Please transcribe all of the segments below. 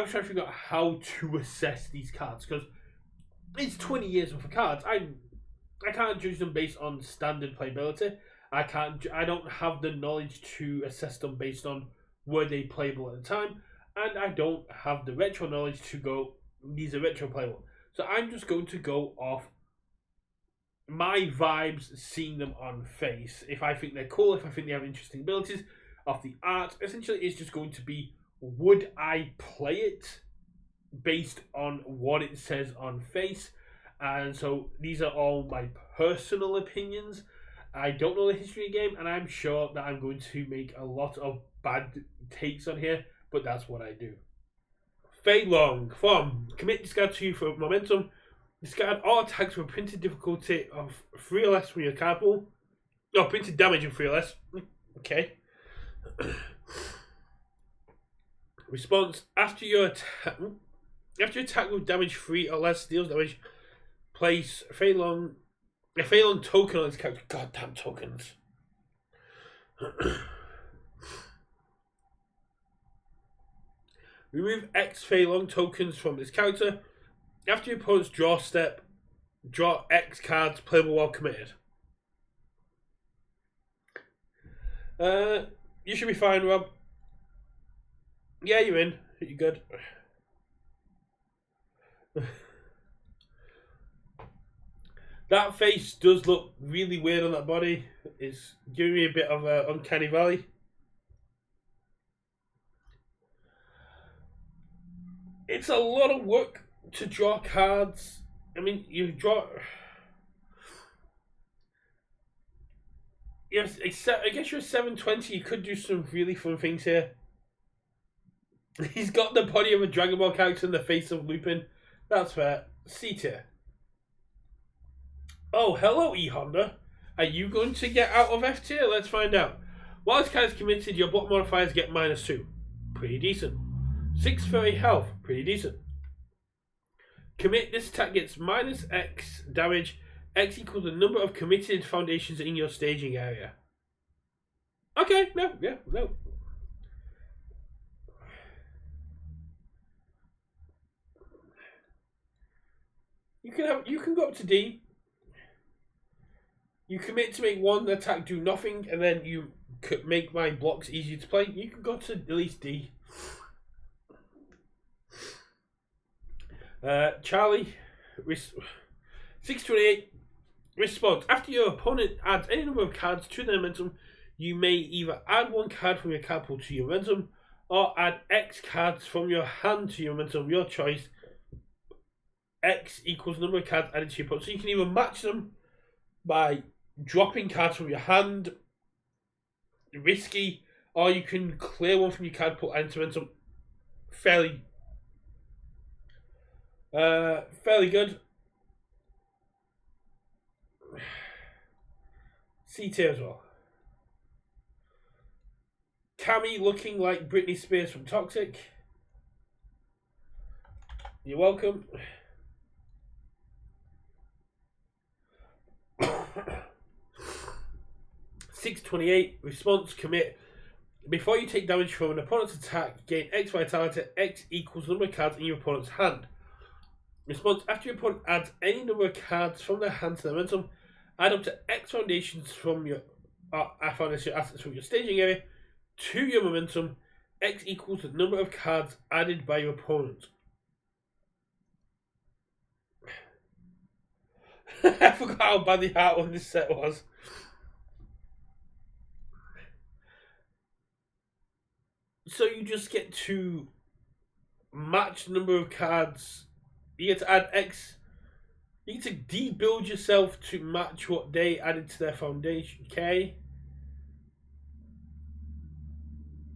I'm trying to figure out how to assess these cards because it's 20 years worth of cards. I can't judge them based on standard playability. I don't have the knowledge to assess them based on were they playable at the time, and I don't have the retro knowledge to go these are retro playable. So I'm just going to go off my vibes, seeing them on face. If I think they're cool, if I think they have interesting abilities, off the art, essentially it's just going to be would I play it based on what it says on face. And so these are all my personal opinions. I don't know the history of the game, and I'm sure that I'm going to make a lot of bad takes on here, but that's what I do. Fei Long, form. Commit discard 2 for momentum. Discard all attacks with printed difficulty of 3 or less from your card pool. No, printed damage of 3 or less. Okay. Response. After you attack with damage 3 or less, deals damage, place a Fei Long token on this character. Goddamn tokens. Remove X Fei Long tokens from this character. After your opponent's draw step, draw X cards playable while committed. You should be fine, Rob. Yeah, you're in. You're good. That face does look really weird on that body. It's giving me a bit of an uncanny valley. It's a lot of work to draw cards. I mean, you draw. Yes, I guess you're 720. You could do some really fun things here. He's got the body of a Dragon Ball character and the face of Lupin. That's fair. C tier. Oh, hello, E Honda. Are you going to get out of F tier? Let's find out. While this card is committed, your block modifiers get -2. Pretty decent. 630 health. Pretty decent. Commit. This attack gets -X damage. X equals the number of committed foundations in your staging area. Okay, no. You can go up to D. You commit to make one attack do nothing, and then you could make my blocks easier to play. You can go to at least D. Charlie, 628. Response. After your opponent adds any number of cards to their momentum, you may either add 1 card from your card pool to your momentum, or add X cards from your hand to your momentum, your choice. X equals the number of cards added to your opponent. So you can either match them by dropping cards from your hand, risky, or you can clear one from your card pool and into momentum. Fairly good. C tier as well. Cammy looking like Britney Spears from Toxic. You're welcome. $6.28. Response. Commit. Before you take damage from an opponent's attack, gain X vitality. X equals the number of cards in your opponent's hand. Response. After your opponent adds any number of cards from their hand to their momentum, add up to X foundations from your foundation assets from your staging area to your momentum. X equals the number of cards added by your opponent. I forgot how bad the hard one this set was. So you just get to match the number of cards. You get to add X. You get to de-build yourself to match what they added to their foundation. Okay.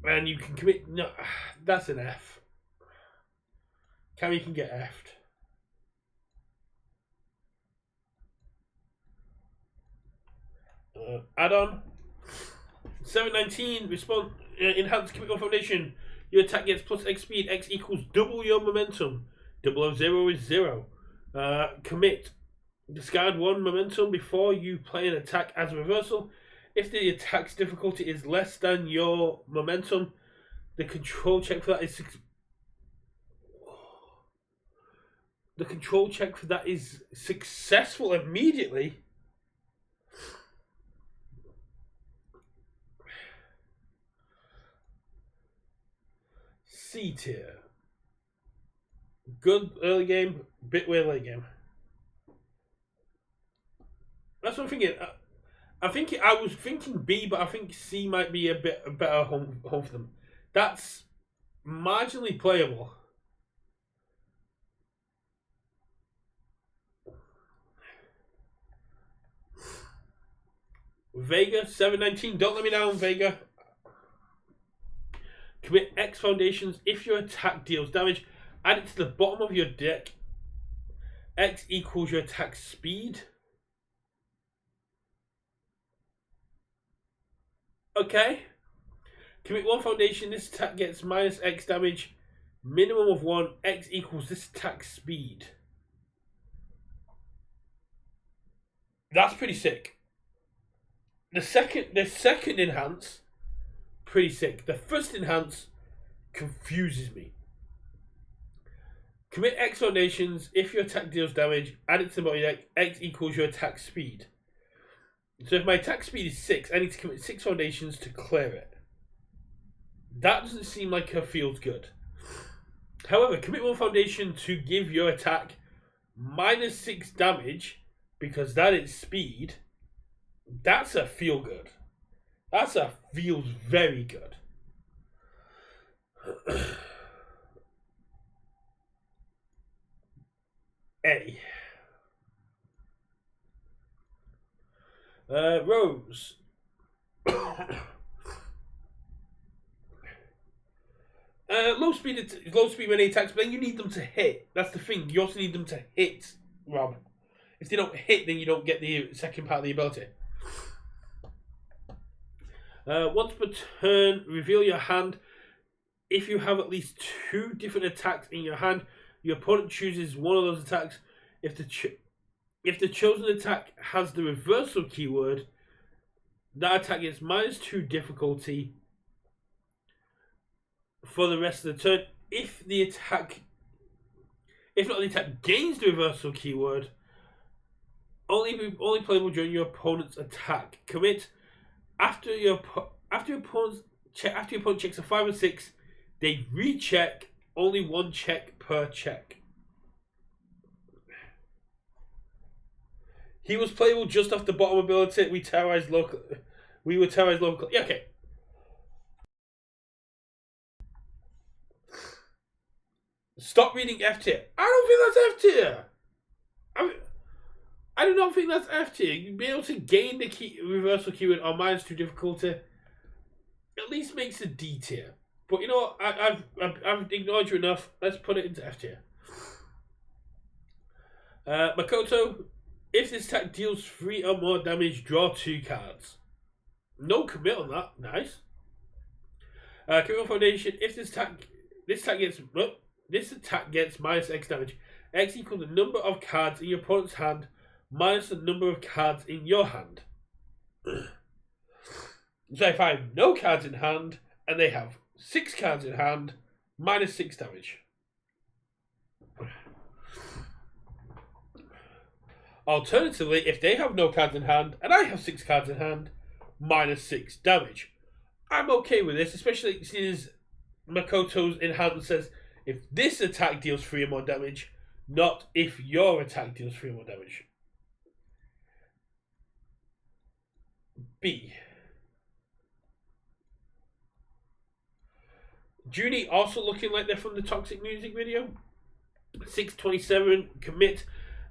And you can commit. No, that's an F. Cammy can get F'd. Add-on. 719. Response. Enhanced chemical foundation. Your attack gets plus X speed. X equals double your momentum. Double of 0 is 0. Commit. Discard 1 momentum before you play an attack as a reversal. If the attack's difficulty is less than your momentum, the control check for that is 6. The control check for that is successful immediately. C tier. Good early game, bit weird late game. That's what I'm thinking. I was thinking B, but I think C might be a better home for them. That's marginally playable. Vega 719. Don't let me down, Vega. Commit X foundations if your attack deals damage. Add it to the bottom of your deck. X equals your attack speed. Okay. Commit 1 foundation. This attack gets minus X damage. Minimum of 1. X equals this attack speed. That's pretty sick. The second enhance, pretty sick. The first enhance confuses me. Commit X foundations if your attack deals damage. Add it to the body deck. X equals your attack speed. So if my attack speed is 6, I need to commit 6 foundations to clear it. That doesn't seem like it feels good. However, commit 1 foundation to give your attack minus 6 damage because that is speed. That's a feel good. That's a feels very good. A. Rose. Low speed when they attacks, but then you need them to hit. That's the thing. You also need them to hit, Rob. If they don't hit, then you don't get the second part of the ability. Once per turn, reveal your hand. If you have at least 2 different attacks in your hand, your opponent chooses one of those attacks. If the chosen attack has the reversal keyword, that attack gets minus 2 difficulty for the rest of the turn. If not the attack gains the reversal keyword, only playable during your opponent's attack. Commit after your opponent checks a 5 or 6, they recheck. Only 1 check per check. He was playable just off the bottom ability. We were terrorized local. Yeah, okay. Stop reading F tier. I don't think that's F tier. I do not think that's F tier. You'd be able to gain the reversal keyword on minus 2 difficulty. At least makes a D tier. But you know what? I've ignored you enough. Let's put it into F tier. Makoto, if this attack deals 3 or more damage, draw 2 cards. No commit on that. Nice. Criminal Foundation, if this attack gets minus X damage. X equals the number of cards in your opponent's hand minus the number of cards in your hand. So if I have no cards in hand and they have 6 cards in hand, minus 6 damage. Alternatively, if they have no cards in hand and I have 6 cards in hand, minus 6 damage. I'm okay with this, especially since Makoto's enhancement says if this attack deals 3 or more damage, not if your attack deals 3 or more damage. B. Junie also looking like they're from the Toxic Music video. 627, commit.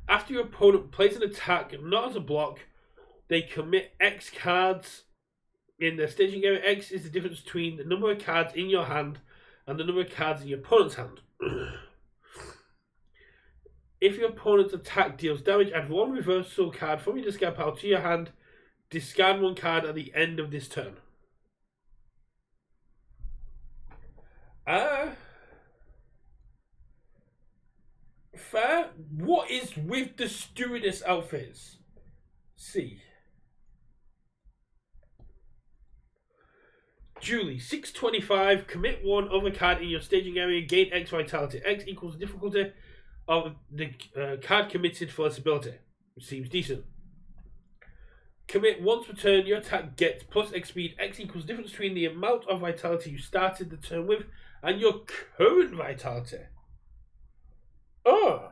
After your opponent plays an attack, not as a block, they commit X cards in their staging area. X is the difference between the number of cards in your hand and the number of cards in your opponent's hand. If your opponent's attack deals damage, add 1 reversal card from your discard pile to your hand. Discard 1 card at the end of this turn. Fair. What is with the stewardess outfits? C. Julie, 625. Commit 1 other card in your staging area. Gain X vitality. X equals difficulty of the card committed for this ability. Seems decent. Commit once per turn, your attack gets plus X speed. X equals the difference between the amount of vitality you started the turn with and your current vitality. Oh.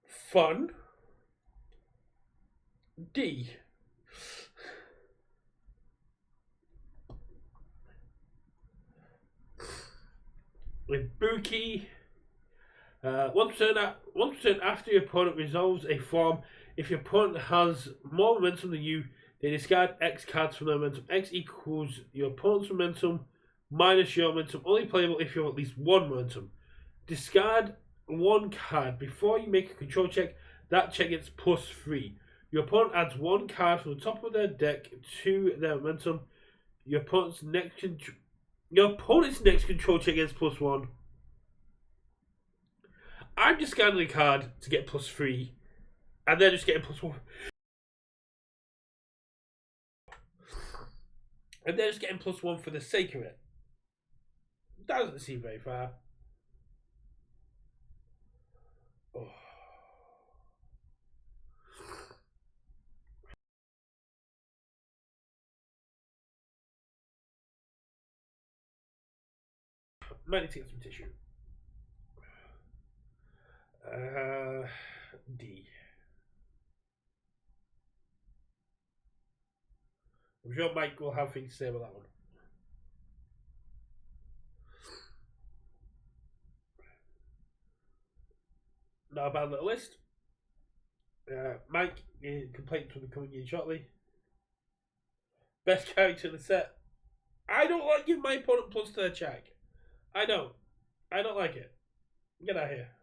Fun. D. With Buki. One turn after your opponent resolves a form, if your opponent has more momentum than you, they discard X cards from their momentum. X equals your opponent's momentum minus your momentum. Only playable if you have at least one momentum. Discard one card before you make a control check. That check gets +3. Your opponent adds one card from the top of their deck to their momentum. Your opponent's next control check gets +1. I'm discarding a card to get +3, and they're just getting +1. And they're just getting +1 for the sake of it. That doesn't seem very fair. Oh. Might need to get some tissue. D. I'm sure Mike will have things to say about that one. Not a bad little list. Mike, complaints will be coming in shortly. Best character in the set. I don't like giving my opponent plus to their check. I don't like it. Get out of here.